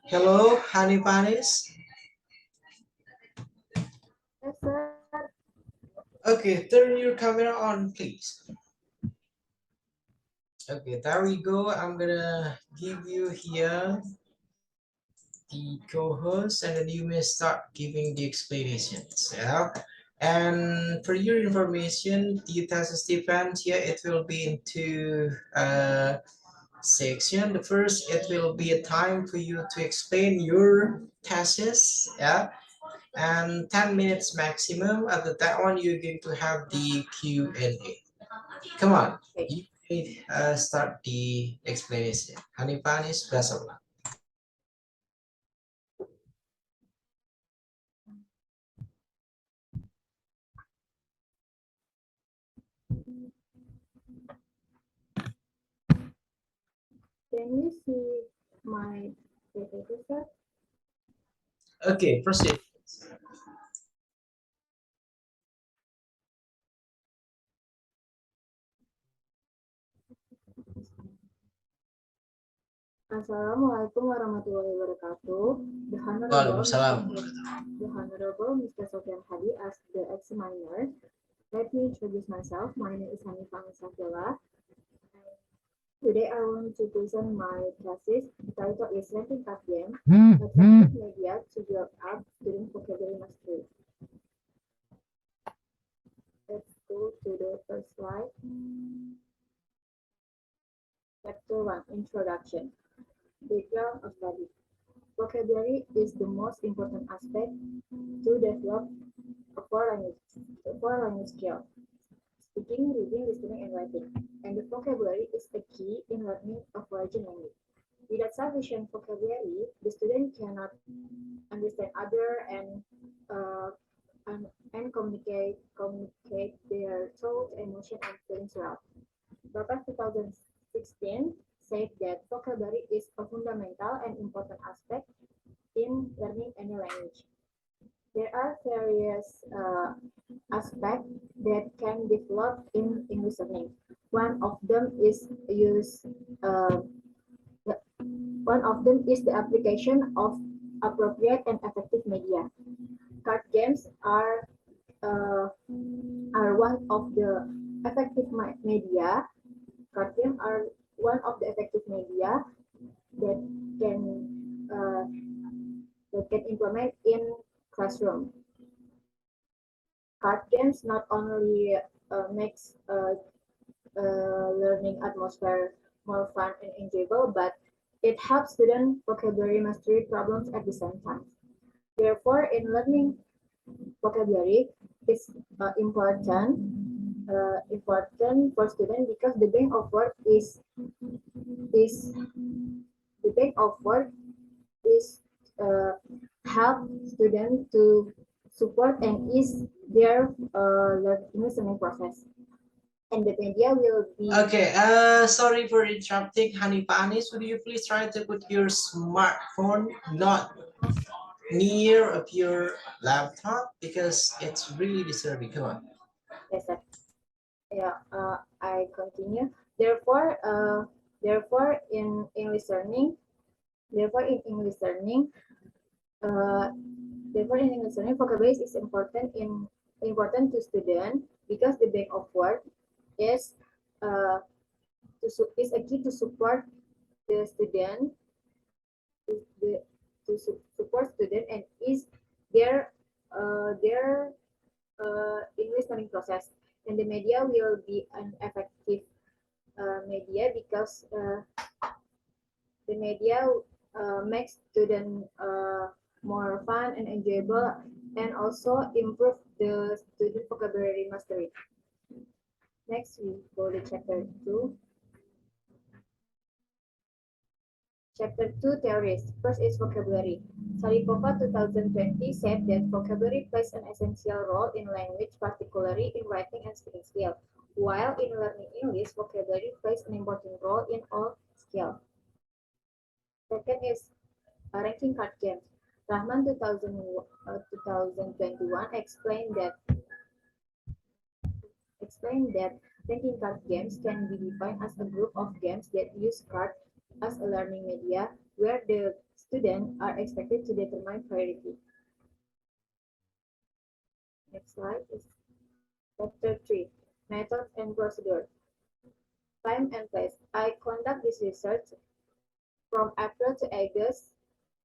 Hello, Hanifah. Yes, sir. Okay, turn your camera on, please. Okay, there we go. I'm gonna give you here the co-host, and then you may start giving the explanations. Yeah. And for your information, the thesis depends here. It will be into section. The first, it will be a time for you to explain your thesis. Yeah. And 10 minutes maximum. After that one, you're going to have the Q&A. Come on, Okay. you may start the explanation. Hanipanis, best of luck. Can you see my presentation, sir? Okay, proceed. Assalamualaikum warahmatullahi wabarakatuh. The Honorable Waalaikumsalam. Mr. Sofian Hadi as the examiner. Let me introduce myself. My name is Hanifah. Today I want to present my thesis. The title is Ranking Card Game, Effective Media to Build Up Student Vocabulary Mastery. Let's go to the first slide. Chapter 1, Introduction. Background of study. Vocabulary is the most important aspect to develop a foreign language skill. Speaking, reading, listening, and writing. And the vocabulary is the key in learning a foreign language. Without sufficient vocabulary, the student cannot understand other uh, and communicate their thoughts, emotions, and feelings well. Bapak 2016 said that vocabulary is a fundamental and important aspect in learning any language. There are various aspects that can develop in English learning. One of them is uh, one of them is the application of appropriate and effective media. Card games uh, are one of the effective media. Card games are one of the effective media that can uh, implement in classroom. Card games not only makes learning atmosphere more fun and enjoyable, but it helps students vocabulary mastery problems at the same time. Therefore, in learning vocabulary, it's important for students because the bank of word is the bank of word is help students to support and ease their listening process. And the media will be Okay, sorry for interrupting, Hanipanis. Would you please try to put your smartphone not near of your laptop because it's really disturbing. Come on. yes, sir. Yeah, I continue. Therefore, in English learning, therefore in English learning, uh, vocabulary is important to student because the bank of word is uh, is a key to support the student the, support student and is their English learning process. And the media will be an effective media because the media makes student more fun and enjoyable and also improve the student vocabulary mastery. Next, we go to chapter 2. Chapter 2 Theories. First is vocabulary. Saripova 2020 said that vocabulary plays an essential role in language, particularly in writing and speaking skill, while in learning English, vocabulary plays an important role in all skills. Second is ranking card games. Rahman 2021 explained that ranking card games can be defined as a group of games that use cards as a learning media, where the students are expected to determine priority. Next slide is Chapter 3, Methods and Procedure. Time and place. I conduct this research from April to August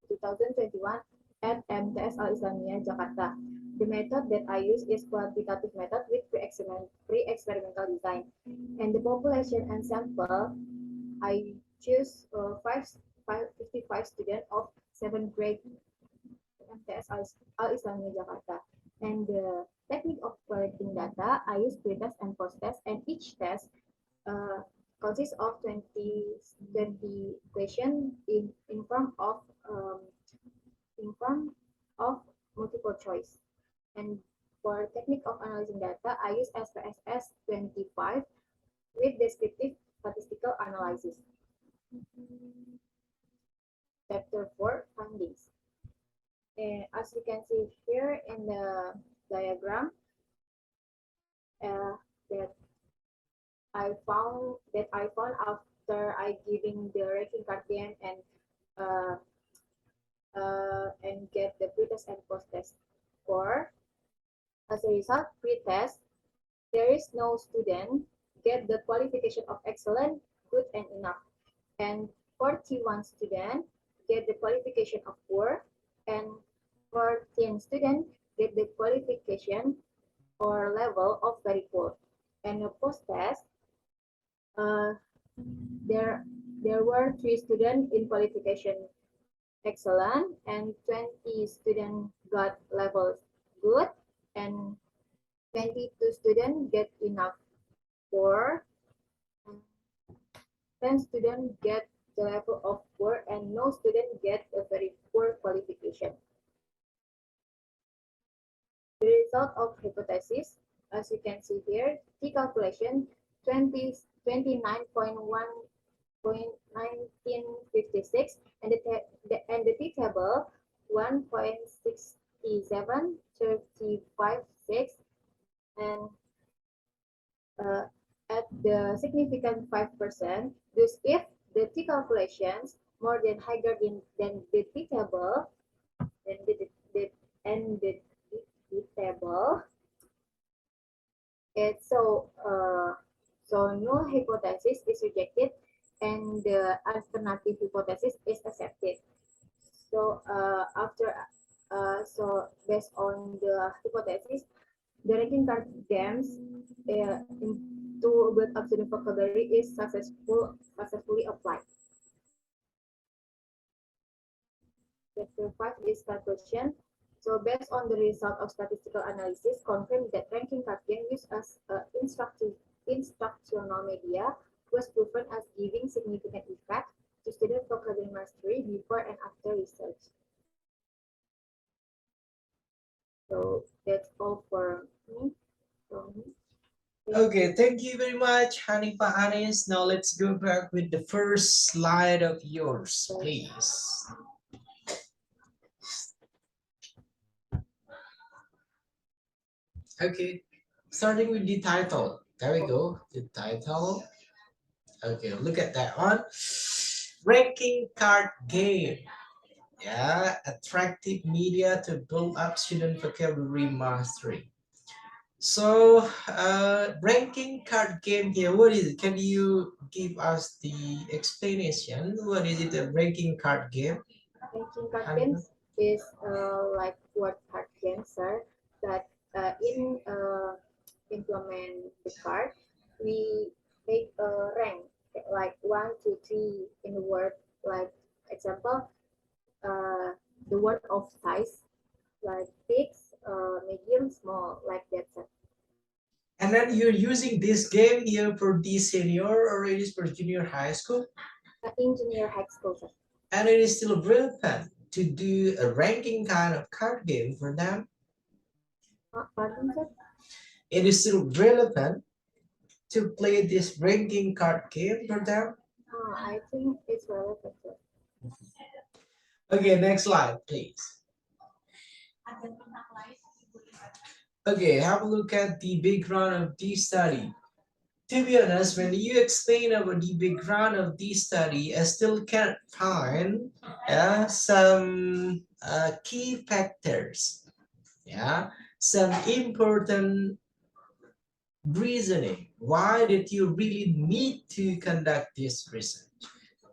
2021 at MTS Al Islamiyah, Jakarta. The method that I use is quantitative method with pre-experimental design. And the population and sample, I choose 55 students of 7th grade MTS Al Islamiyah, Jakarta. And the technique of collecting data, I use pre-test and post-test, and each test consists of 20 questions in form of multiple choice. And for technique of analyzing data, I use SPSS 25 with descriptive statistical analysis. Chapter 4, findings. As you can see here in the diagram, that I found after I giving the ranking card game and get the pre-test and post-test score. As a result, pre-test, there is no student get the qualification of excellent, good, and enough. And 41 students get the qualification of poor, and 14 students get the qualification or level of very poor. And post-test, there were 3 students in qualification excellent, and 20 students got level good, and 22 students get enough poor, and 10 students get the level of poor, and no student get a very poor qualification. The result of hypothesis, as you can see here, T calculation 29.1.1956, and the T table 1.67356, and at the significant 5%. Thus, if the T calculations more than higher than the T table, then the T table, so null hypothesis is rejected and the alternative hypothesis is accepted. So based on the hypothesis, the ranking card games into good observed vocabulary is successfully applied. Chapter 5 is conclusion. So based on the result of statistical analysis, confirmed that ranking card game used as instructional media was proven as giving significant effect to student vocabulary mastery before and after research. So that's all for me. Okay, thank you very much, Hanifah Anis. Now let's go back with the first slide of yours, please. Okay, starting with the title. There we go, the title. Okay, look at that one. Ranking card game. Yeah, attractive media to build up student vocabulary mastery. So, ranking card game here, what is it? Can you give us the explanation? What is it, a ranking card game? Ranking card games is like word card games, sir, that implement the card, we make a rank like 1, 2, 3 in the word, like example, the word of size, like big, medium, small, like that, sir. And then you're using this game here for the senior, or it is for junior high school? In junior high school, sir. And it is still relevant to do a ranking kind of card game for them? Pardon, sir? It is still relevant to play this ranking card game for them? I think it's relevant, sir. Okay, next slide, please. Okay, have a look at the background of this study. to be honest, when you explain about the background of this study, I still can't find some key factors, some important reasoning. Why did you really need to conduct this research?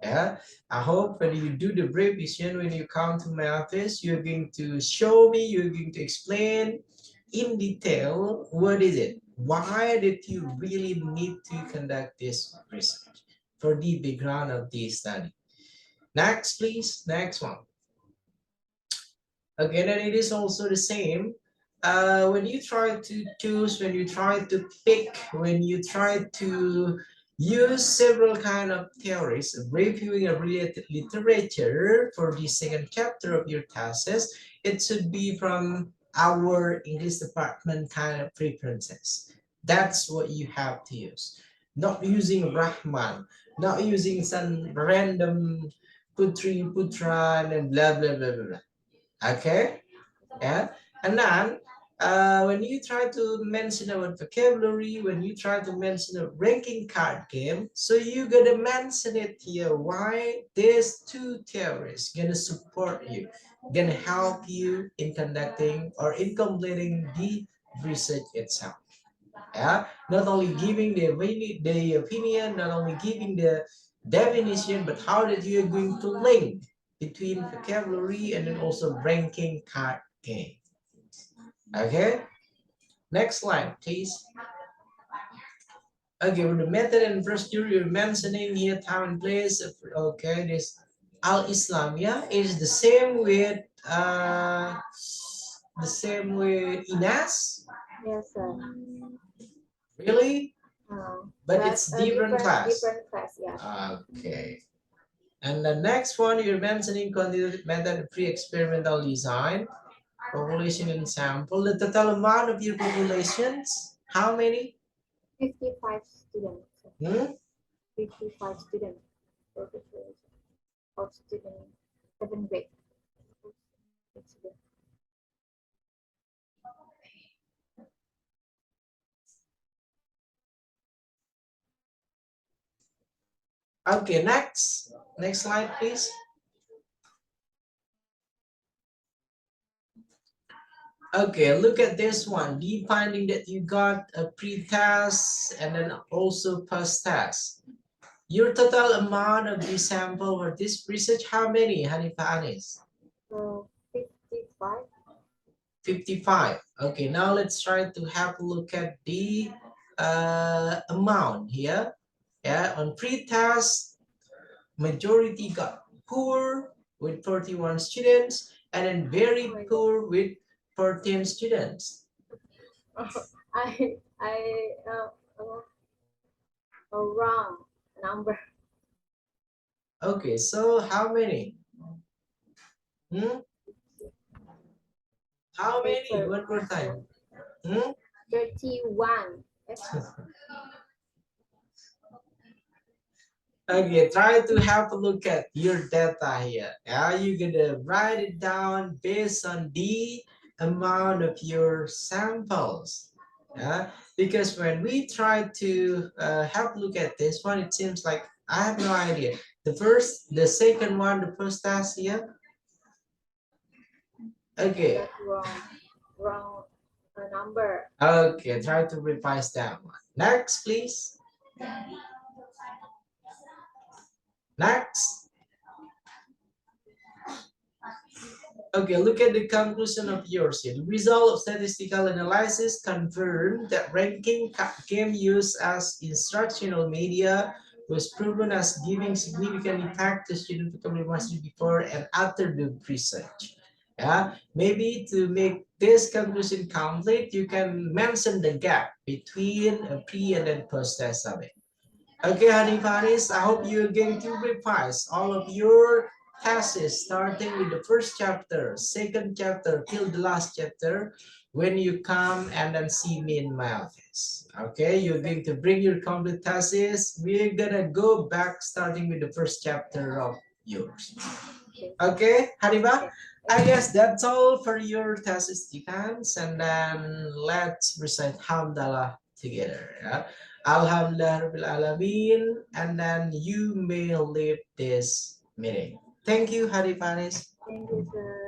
I hope when you do the revision, when you come to my office, you're going to show me, you're going to explain in detail what is it. Why did you really need to conduct this research for the background of this study? Next, please. Next one. Again, and it is also the same. When you try to choose, when you try to pick, when you try to use several kind of theories, reviewing a related literature for the second chapter of your thesis, it should be from our English department kind of preferences. That's what you have to use. Not using Rahman, not using some random Putri, Putra, and blah, blah, blah, blah, blah. Okay, and then when you try to mention about vocabulary, when you try to mention a ranking card game, so you gotta mention it here why these two theories gonna support you, gonna help you in conducting or in completing the research itself. Not only giving the opinion, not only giving the definition, but how that you are going to link between vocabulary and then also ranking card game. Okay, next slide, please. Okay, with the method and procedure you're mentioning here, time and place. Okay, this Al Islamia is the same with Inas. Yes, sir. Really? But it's different class. Different class, yeah. Okay. And the next one you're mentioning quantitative method pre-experimental design, population and sample. The total amount of your populations, how many? 55 students. 55 students. Of student 7th grade. Okay, next slide, please. Okay, look at this one. The finding that you got a pre-test and then also post-test. Your total amount of the sample for this research, how many, Hanifah Anis? 55. 55. Okay, now let's try to have a look at the amount here. On pre-test, majority got poor with 41 students and then very poor with 14 students. Wrong number. Okay, so how many? How many? One more time. 31. Okay, try to have a look at your data here. You're gonna write it down based on the amount of your samples. Because when we try to have a look at this one, it seems like I have no idea. The second one, the first task here. Okay. Wrong number. Okay, try to revise that one. Next, please. Next. Okay, look at the conclusion of yours here. The result of statistical analysis confirmed that ranking game used as instructional media was proven as giving significant impact to student vocabulary mastery before and after the research. Maybe to make this conclusion complete, you can mention the gap between a pre and then post test of it. Okay, Hanifah, I hope you're going to revise all of your thesis starting with the first chapter, second chapter till the last chapter when you come and then see me in my office. Okay, you're going to bring your complete thesis. We're gonna go back starting with the first chapter of yours. Okay, Hanifah, I guess that's all for your thesis defense, and then let's recite Hamdalah together. Alhamdulillah Rabbil Alameen, and then you may leave this meeting. Thank you, Hadi Fanis. Thank you, sir.